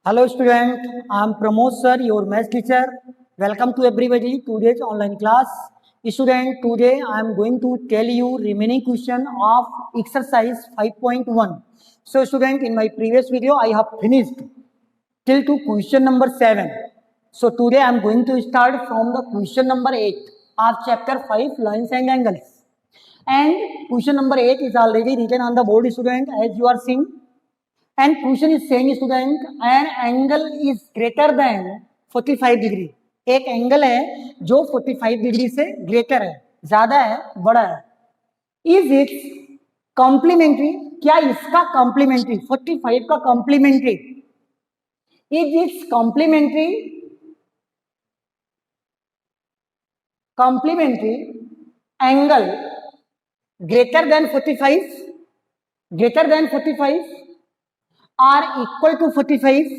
Hello student, I am Pramod sir, your math teacher. Welcome to everybody today's online class. Student, today I am going to tell you remaining question of exercise 5.1. So student, in my previous video I have finished till to question number 7. So today I am going to start from the question number 8 of chapter 5 lines and angles. And question number 8 is already written on the board student as you are seeing. And question is saying student an angle is greater than 45 degree. एक angle है जो 45 degree से greater है, ज्यादा है, बड़ा है. Is its complementary, क्या इसका कॉम्प्लीमेंट्री 45 का complementary, is its complementary angle greater than 45 or equal to 45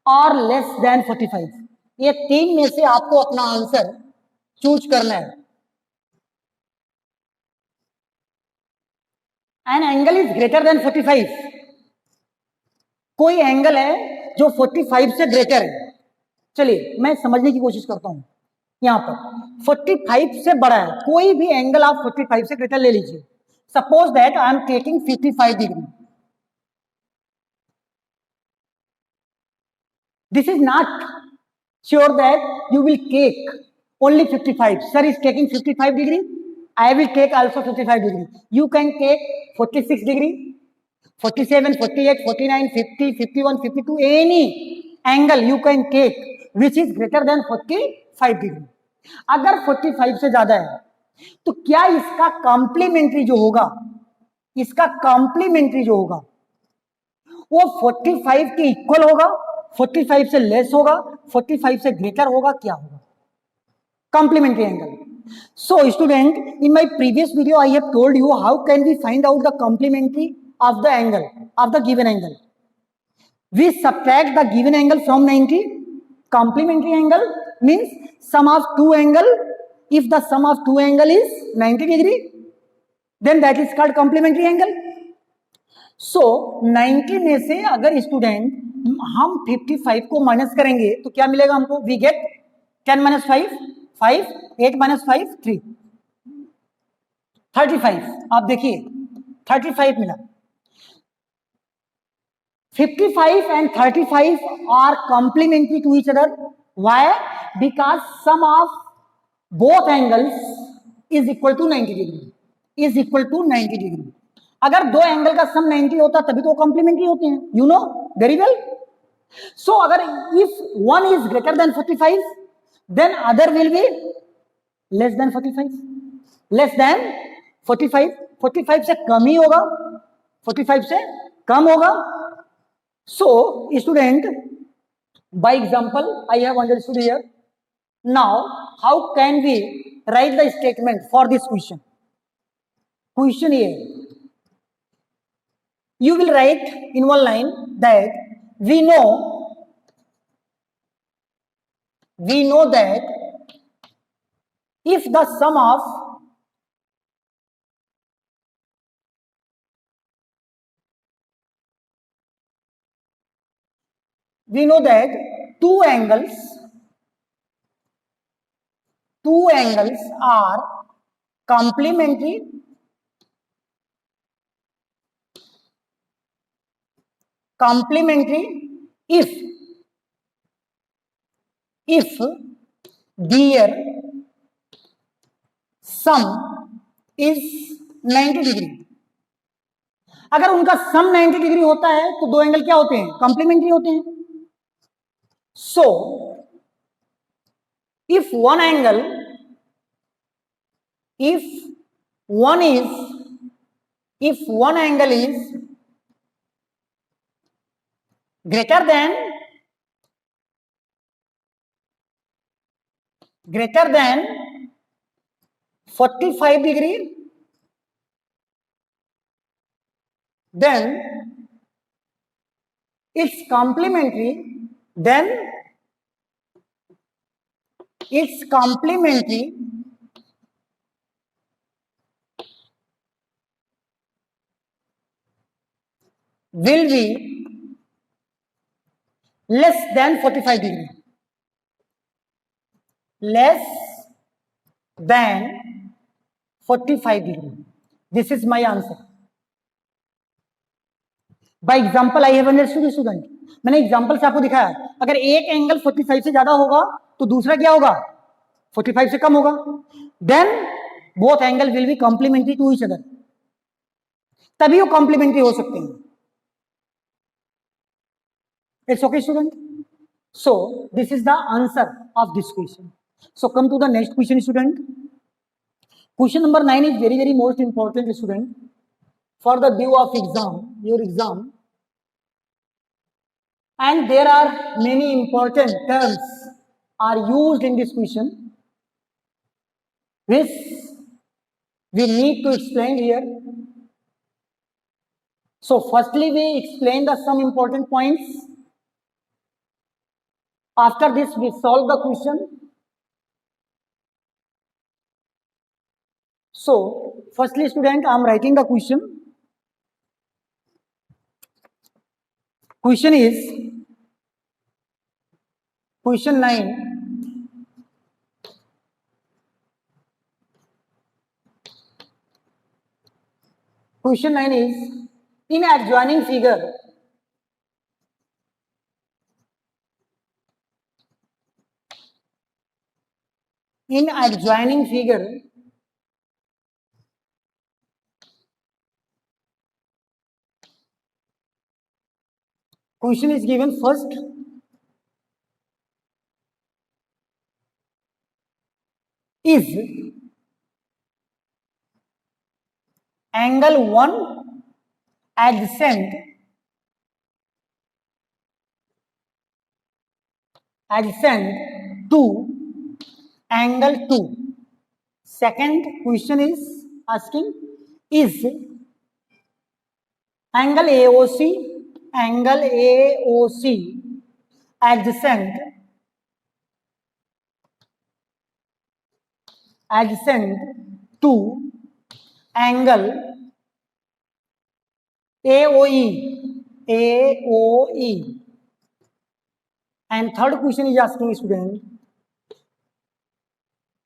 और लेस देन 45. ये तीन में से आपको अपना आंसर चूज करना है. An angle is greater than 45. कोई एंगल है जो 45 से ग्रेटर है. चलिए मैं समझने की कोशिश करता हूं. यहां पर 45 से बड़ा है, कोई भी एंगल आप 45 से ग्रेटर ले लीजिए. Suppose that I am taking 55 degree. This is not sure that you will take only 55. Sir is taking 55 degree. I will take also 55 degree. You can take 46 degree, 47, 48, 49, 50, 51, 52. Any angle you can take which is greater than 45 degree. अगर 45 से ज्यादा है तो क्या इसका complementary जो होगा, वो 45 के इक्वल होगा, 45 से लेस होगा, 45 से ग्रेटर होगा, क्या होगा? Complementary angle. So student, in my previous video I have told you how can we find out the complementary of the angle of the given angle. We subtract the given angle from 90. Complementary angle means sum of two angle. If the sum of two angle is 90 degree then that is called complementary angle. So 90 में से अगर student हम 55 को minus करेंगे तो क्या मिलेगा हमको? We get 10 minus 5, 8 minus 5, 3, 35. आप देखिए 35 मिला. 55 and 35 are complementary to each other. Why? Because sum of both angles is equal to 90 degree. अगर दो एंगल का सम 90 होता तभी तो कॉम्प्लीमेंट्री होते हैं. You know very well. So अगर if one is greater than 45 then other will be less than 45. 45 से कम ही होगा, 45 से कम होगा. So student, by example I have understood here. Now how can we write the statement for this question? Question ये, you will write in one line that we know that if the sum of two angles are complementary if their sum is 90 degree. अगर उनका सम 90 degree होता है तो दो angle क्या होते हैं? कॉम्प्लीमेंट्री होते हैं. सो if one angle is greater than 45 degree, then its complementary will be less than 45 degree, less than 45 degree. This is my answer. By example I have understood student, मैंने एग्जांपल से आपको दिखाया अगर एक एंगल 45 से ज्यादा होगा तो दूसरा क्या होगा 45 से कम होगा, then both angle will be complementary to each other, तभी वो कॉम्प्लीमेंट्री हो सकते हैं. It's okay student. So this is the answer of this question. So come to the next question student. Question number 9 is very very most important student for the due of exam, your exam, and there are many important terms are used in this question which we need to explain here. So firstly we explain the some important points. After this we solve the question. So firstly student I am writing the question. Question is question 9. Question 9 is in adjoining figure question is given first is angle 1 adjacent to angle 2. Second question is asking is angle AOC adjacent to angle AOE. And third question is asking student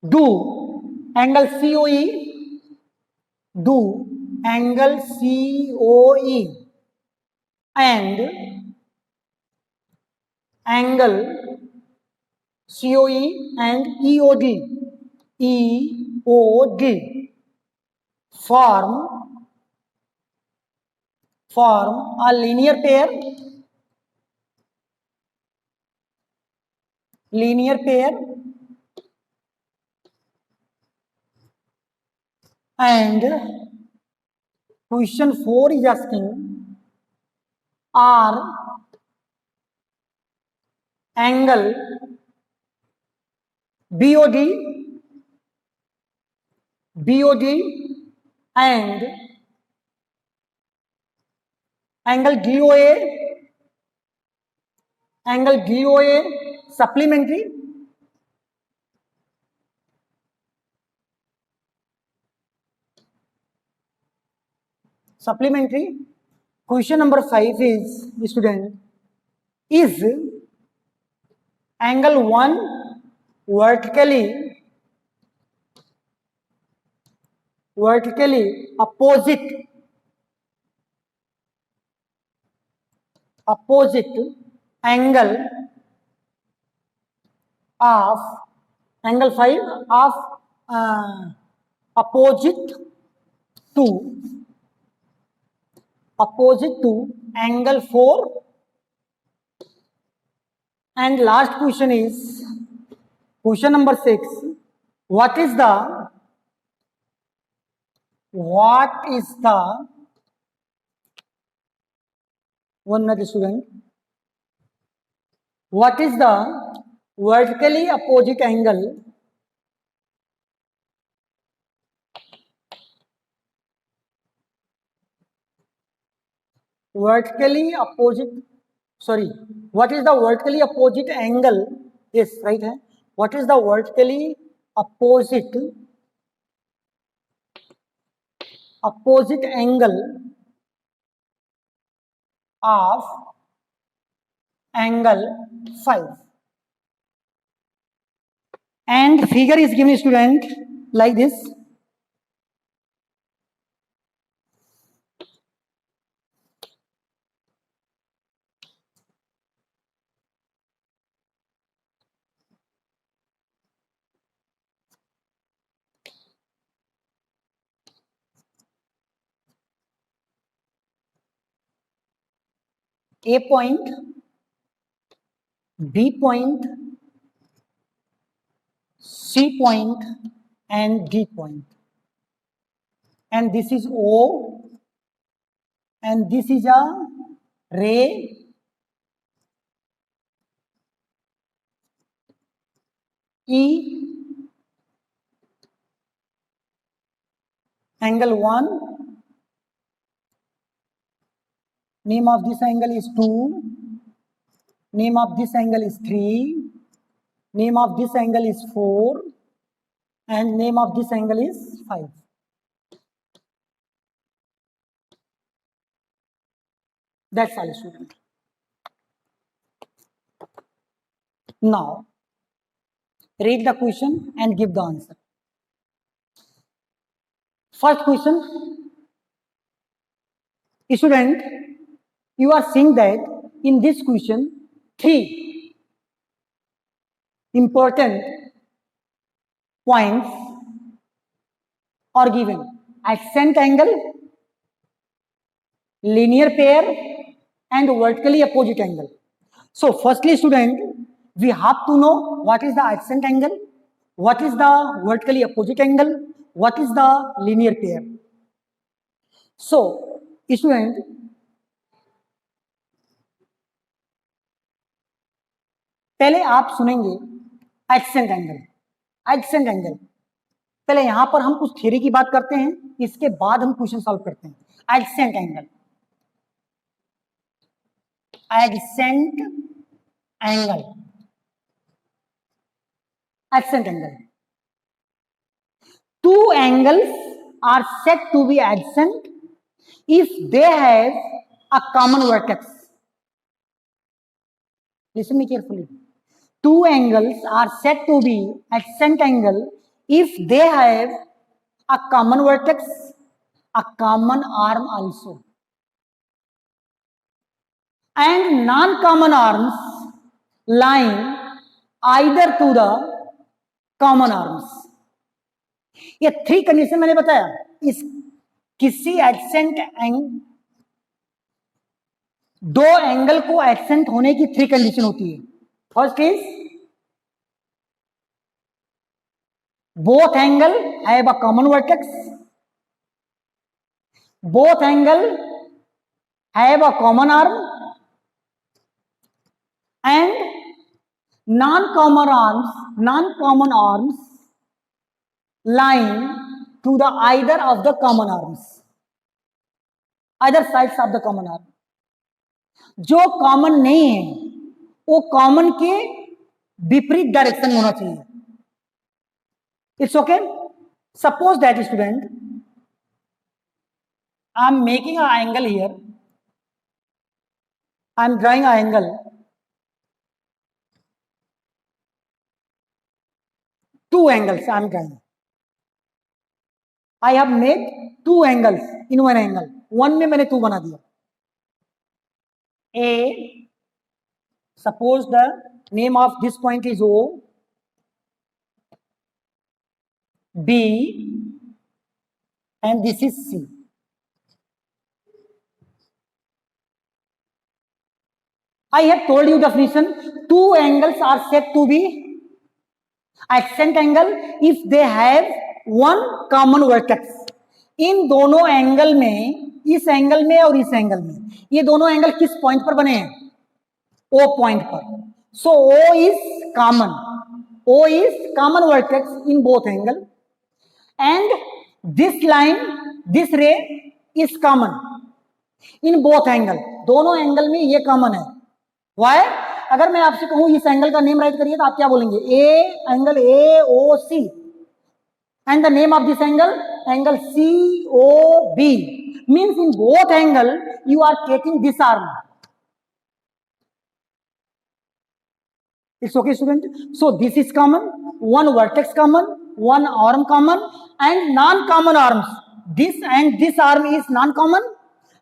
do angle COE and angle COE and EOD form a linear pair and question 4 is asking are angle BOD and angle DOA supplementary. Question number 5 is student is angle 1 vertically opposite angle of angle 5 of opposite to angle 4. And last question is question number 6. What is the one minute student, what is the vertically opposite angle what is the vertically opposite angle? Yes, right hai. What is the vertically opposite angle of angle 5. And figure is given, student, like this. A point, B point, C point, and D point. And this is O, and this is a ray E, angle 1, name of this angle is 2, name of this angle is 3, name of this angle is 4, and name of this angle is 5. That's all, student. Now, read the question and give the answer. First question, student, you are seeing that in this question, 3 important points are given: adjacent angle, linear pair, and vertically opposite angle. So firstly, student, we have to know what is the adjacent angle, what is the vertically opposite angle, what is the linear pair. So student, पहले आप सुनेंगे adjacent angle. Adjacent angle, पहले यहां पर हम कुछ theory की बात करते हैं, इसके बाद हम क्वेश्चन सॉल्व करते हैं. Adjacent angle, adjacent angle, adjacent angle. Two angles are said to be adjacent if they have a common vertex. Listen me carefully. Two angles are said to be adjacent angle if they have a common vertex, a common arm also, and non-common arms lying either to the common arms. ये 3 condition मैंने बताया. इस किसी adjacent दो angle को adjacent होने की 3 condition होती है. First is both angle have a common vertex, both angle have a common arm, and non-common arms lying to the either of the common arms, either sides of the common arm. जो common नहीं है वो common के विपरीत direction में होना चाहिए. It's okay. Suppose that, student, I am making an angle here. I am drawing an angle. Two angles I am drawing. I have made 2 angles in one angle. One में मैंने 2 बना दिया. A, suppose the name of this point is O. B, and this is C. I have told you definition. 2 angles are said to be adjacent angle if they have one common vertex. इन दोनों angle में, इस angle में और इस angle में, ये दोनों angle किस पॉइंट पर बने हैं? O पॉइंट पर. सो O is common. O is common vertex in both angle, and this line, this ray is common in both angle. दोनों एंगल में ये कॉमन है. Why? अगर मैं आपसे कहूं इस एंगल का नेम राइट करिए तो आप क्या बोलेंगे? A, angle AOC, and the name of this angle COB. means in both angle you are taking this arm. It's okay, student. So this is common, one vertex common, one arm common, and non-common arms. This and this arm is non-common,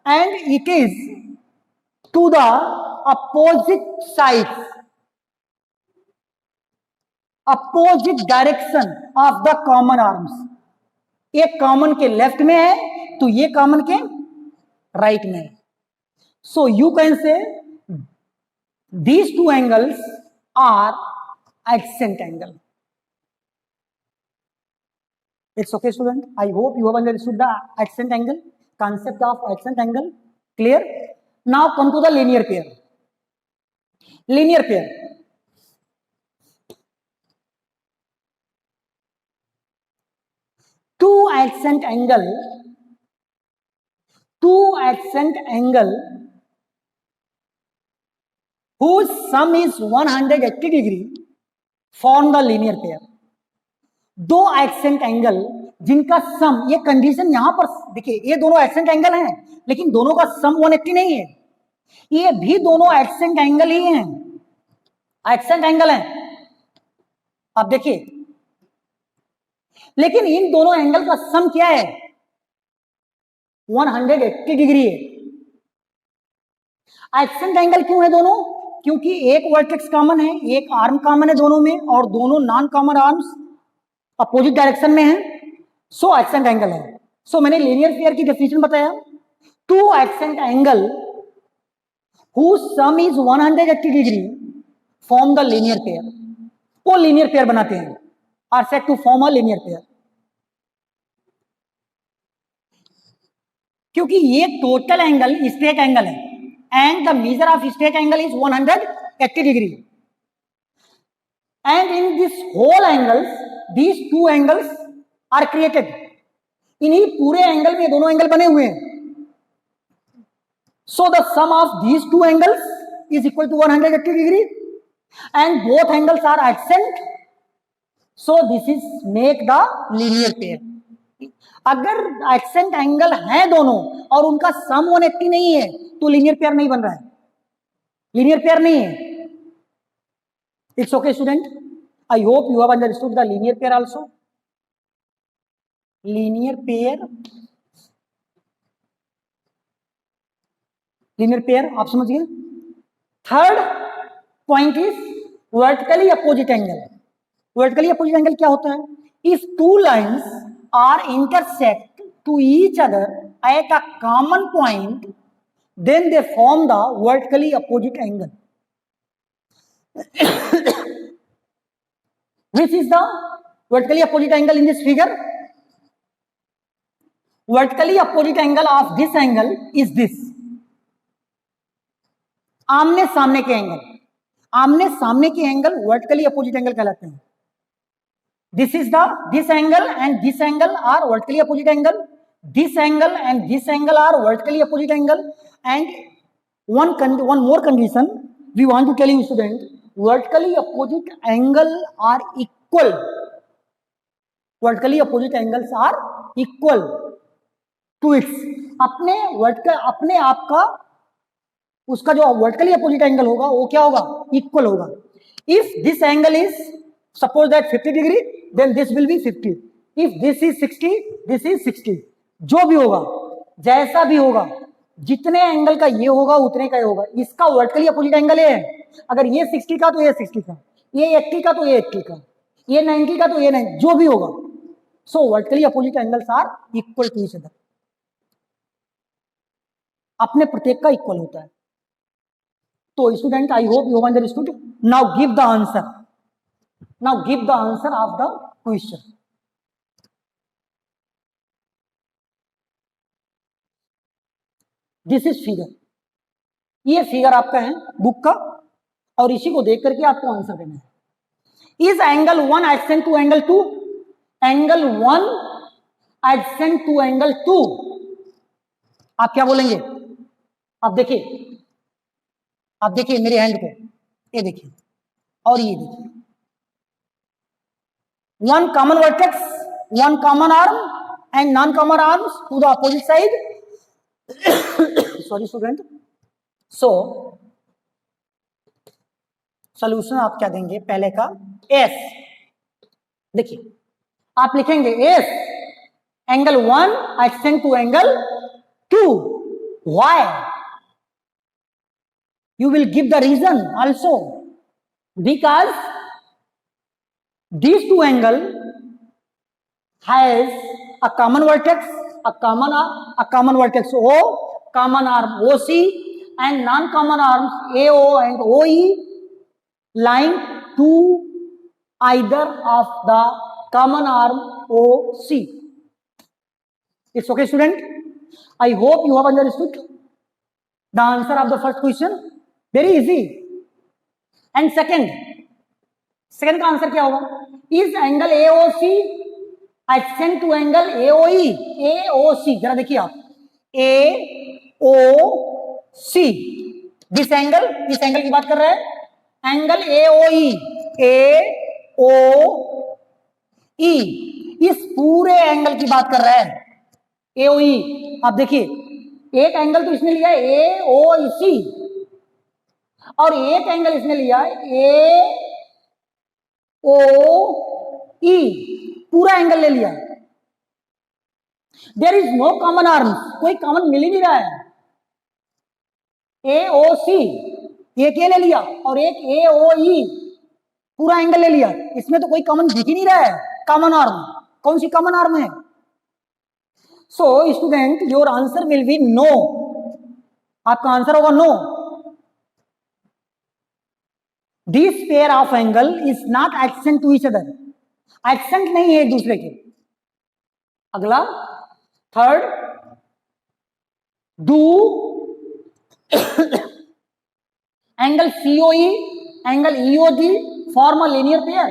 and it is to the opposite sides, opposite direction of the common arms. एक common के left में है तो ये common के right में है. So you can say these two angles are adjacent angle. It's okay, student. I hope you have understood the adjacent angle, concept of adjacent angle. Clear? Now come to the linear pair. Linear pair. Two adjacent angle whose sum is 180 degree form the linear pair. दो AdSense angle जिनका सम, ये condition यहां पर देखिए, ये दोनों AdSense angle हैं लेकिन दोनों का सम 180 नहीं है. ये भी दोनों एडसेंट एंगल ही हैं, एडसेंट एंगल हैं. आप देखिए, लेकिन इन दोनों एंगल का सम क्या है? 180 डिग्री है. एडसेंट एंगल क्यों है दोनों? क्योंकि एक वर्टेक्स कॉमन है, एक आर्म कॉमन है दोनों में, और दोनों non common arms opposite direction में है. सो एडसेंट एंगल है. सो मैंने लीनियर पेयर की डेफिनेशन बताया. Two adjacent angle whose sum is 180 degree form the linear pair. वो लीनियर पेयर बनाते हैं, are said to form a linear pair. क्योंकि ये टोटल एंगल स्ट्रेट एंगल है and the measure of straight angle is 180 degree, and in this whole angles these two angles are created. इन्हीं पूरे angle में दोनों angle बने हुए हैं. So the sum of these two angles is equal to 180 degree and both angles are adjacent. So this is make the linear pair. अगर adjacent angle है दोनों और उनका सम 180 नहीं है तो लीनियर पेयर नहीं बन रहा है, लीनियर पेयर नहीं है. It's okay student. I hope you have understood the linear pair also. Linear pair, linear pair आप समझिए. Third point is vertically opposite angle. Vertically opposite angle क्या होता है? If two lines are intersect to each other at a common point then they form the vertically opposite angle. Which is the vertically opposite angle in this figure? Vertically opposite angle of this angle is this. आमने सामने के angle, आमने सामने के angle vertically opposite angle कहलाते हैं. This is this angle and this angle are vertically opposite angle. This angle and this angle are vertically opposite angle. And one more condition we want to tell you student, vertically opposite angle are equal. Vertically opposite angles are equal to its, अपने आप का उसका जो vertically opposite angle होगा वो क्या होगा? Equal होगा. If this angle is suppose that 50 degree then this will be 50. If this is 60 this is 60. जो भी होगा, जैसा भी होगा, जितने एंगल का ये होगा उतने का ये होगा. इसका वर्टिकली अपोजिट एंगल ये है. अगर ये 60 का तो ये 60 का, ये 80 का तो ये 80 का, ये 90 का तो ये 90, जो भी होगा. So vertically opposite angles are equal to each other. अपने प्रत्येक का इक्वल होता है. तो student I hope you have understood. Now give the answer. Now give the answer of the question. This is figure. ये फिगर आपका है book का और इसी को देख करके आपको आंसर देना है. Is angle 1 adjacent to angle 2? Angle 1 adjacent to angle 2. आप क्या बोलेंगे? आप देखिए, आप देखिए मेरे हैंड को, ये देखिए और ये देखिए. One common vertex, one common arm and non common arms to the opposite side. Sorry student. So solution आप क्या देंगे पहले का एस, देखिए आप लिखेंगे yes angle 1 adjacent to angle 2, why you will give the reason also, because these two angle has a common vertex, a common vertex O, common arm OC, and non-common arms AO and OE lying to either of the common arm OC. It's okay, student? I hope you have understood the answer of the first question. Very easy. And second का answer क्या होगा? Is angle AOC adjacent to angle AOE, AOC जरा देखिए आप, AOC this angle, इस angle की बात कर रहे हैं, एंगल AOE, AOE इस पूरे एंगल की बात कर रहे हैं, AOE। आप देखिए एक एंगल तो इसने लिया है AOC और एक एंगल इसने लिया AOE, पूरा एंगल ले लिया। There is no common arms, कोई कॉमन मिल ही नहीं रहा है। AOC एक ये ले लिया और एक AOE पूरा एंगल ले लिया, इसमें तो कोई कॉमन दिख ही नहीं रहा है। कॉमन आर्म कौन सी कॉमन आर्म है? So student your answer will be no, आपका आंसर होगा no. This pair of angle is not adjacent to each other, adjacent नहीं है एक दूसरे के। अगला third, do angle COE angle EOG form a linear pair।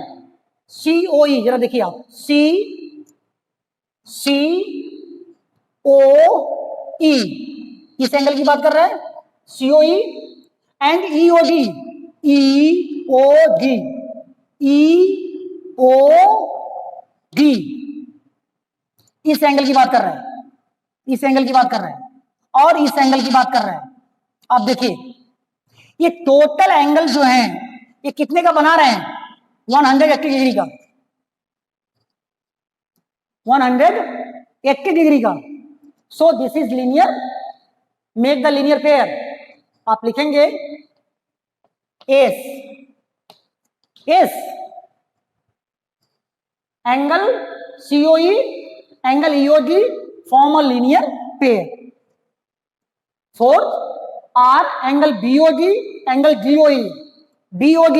COE जरा देखिए आप, COE किस एंगल की बात कर रहे हैं? COE एंड EOD, EOD इस एंगल की बात कर रहे हैं, इस एंगल की बात कर रहे हैं और इस एंगल की बात कर रहे हैं। आप देखिए ये टोटल एंगल जो है ये कितने का बना रहे हैं? 180 डिग्री का, 180 डिग्री का। So this is linear, make the linear pair. आप लिखेंगे yes angle COE angle EOG form a linear pair. Fourth R angle BOG angle GOE, BOG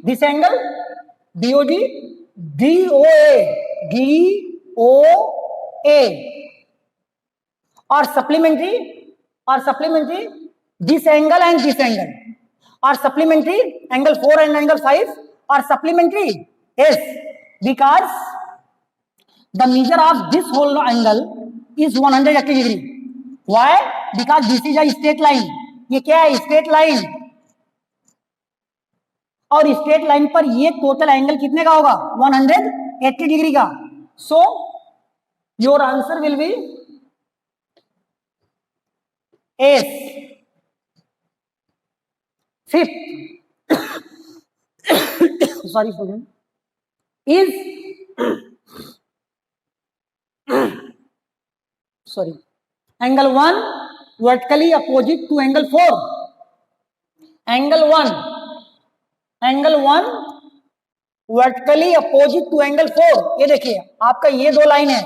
this angle BOG DOA और supplementary this angle and this angle are supplementary, angle 4 and angle 5 are supplementary, yes, because the measure of this whole angle is 180 degree। why? because this is a straight line, ये क्या है? Straight line, और straight line पर ये total angle कितने का होगा? 180 degree का। So your answer will B S. Fifth, sorry student, is angle 1 vertically opposite to angle 4, angle 1 vertically opposite to angle 4। ये देखिए आपका ये दो लाइन है,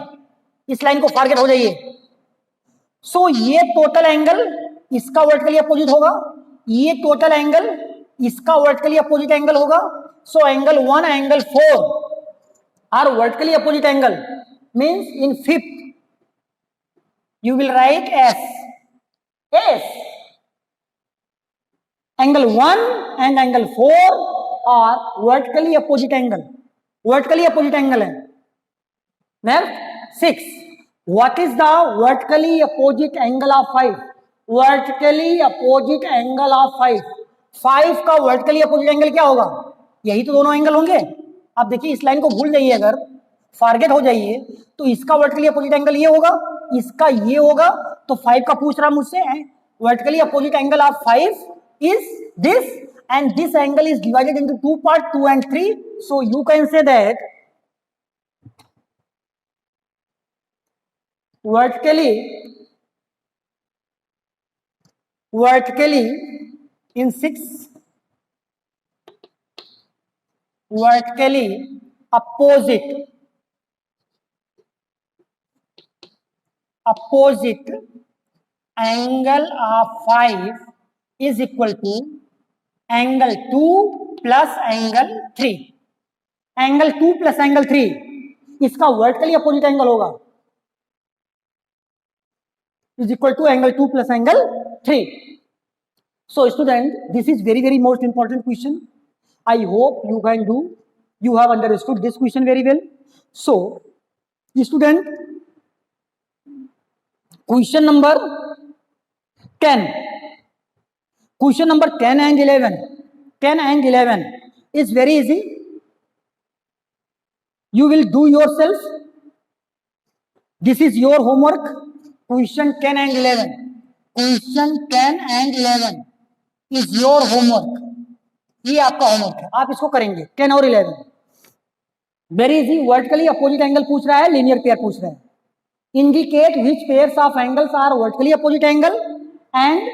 इस लाइन को फारगेट हो जाइए। सो ये टोटल एंगल इसका वर्टिकली अपोजिट होगा, ये टोटल एंगल इसका वर्टिकली अपोजिट एंगल होगा। So angle 1 angle 4 are vertically opposite angle, means in fifth you will write as angle 1 and angle 4 are vertically opposite angle है। Next 6, what is the vertically opposite angle of 5? vertically opposite angle of 5 का vertically opposite angle क्या होगा? यही तो दोनों angle होंगे। आप देखिए इस लाइन को भूल जाइए, अगर फारगेट हो जाइए तो इसका वर्टिकली अपोजिट एंगल ये होगा, इसका ये होगा। तो 5 का पूछ रहा मुझसे vertically opposite angle of 5 is this, and this angle is divided into two parts, 2 and 3. So you can say that vertically in 6 vertically opposite angle of 5 is equal to angle 2 plus angle 3. Angle 2 plus angle 3 इसका vertically opposite angle होगा, is equal to angle 2 plus angle 3. So student, this is very most important question. I hope you have understood this question very well. So student, question number 10 and 11 is very easy. You will do yourself. This is your homework. Question 10 and 11 is your homework. ये आपका homework है, आप इसको करेंगे. 10 और 11 very easy. Vertically opposite angle पूछ रहा है, लीनियर पेयर पूछ रहा है. Indicate which pairs of angles are vertically opposite angle and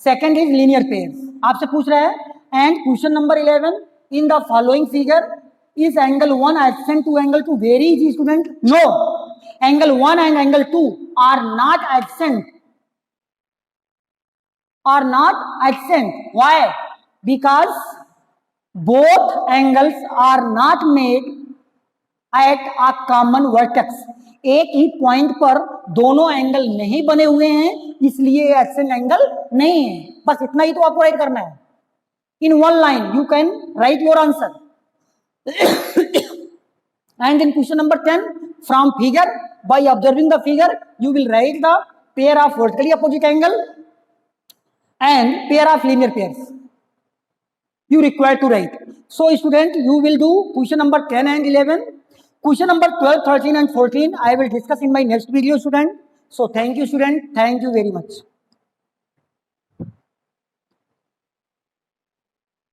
second is linear pairs. आपसे पूछ रहा है. And question number 11, in the following figure is angle 1 adjacent to angle 2? Very easy student. No, angle 1 and angle 2 are not adjacent. Why? Because both angles are not made at a common vertex. एक ही point पर दोनों angle नहीं बने हुए हैं, इसलिए adjacent angle नहीं है. बस इतना ही तो आपको राइट करना है. In one line you can write your answer. And in question number 10, from figure, by observing the figure, you will write the pair of vertically opposite angle and pair of linear pairs. You require to write. So student, you will do question number 10 and 11. Question number 12, 13 and 14 I will discuss in my next video student. So thank you student. Thank you very much.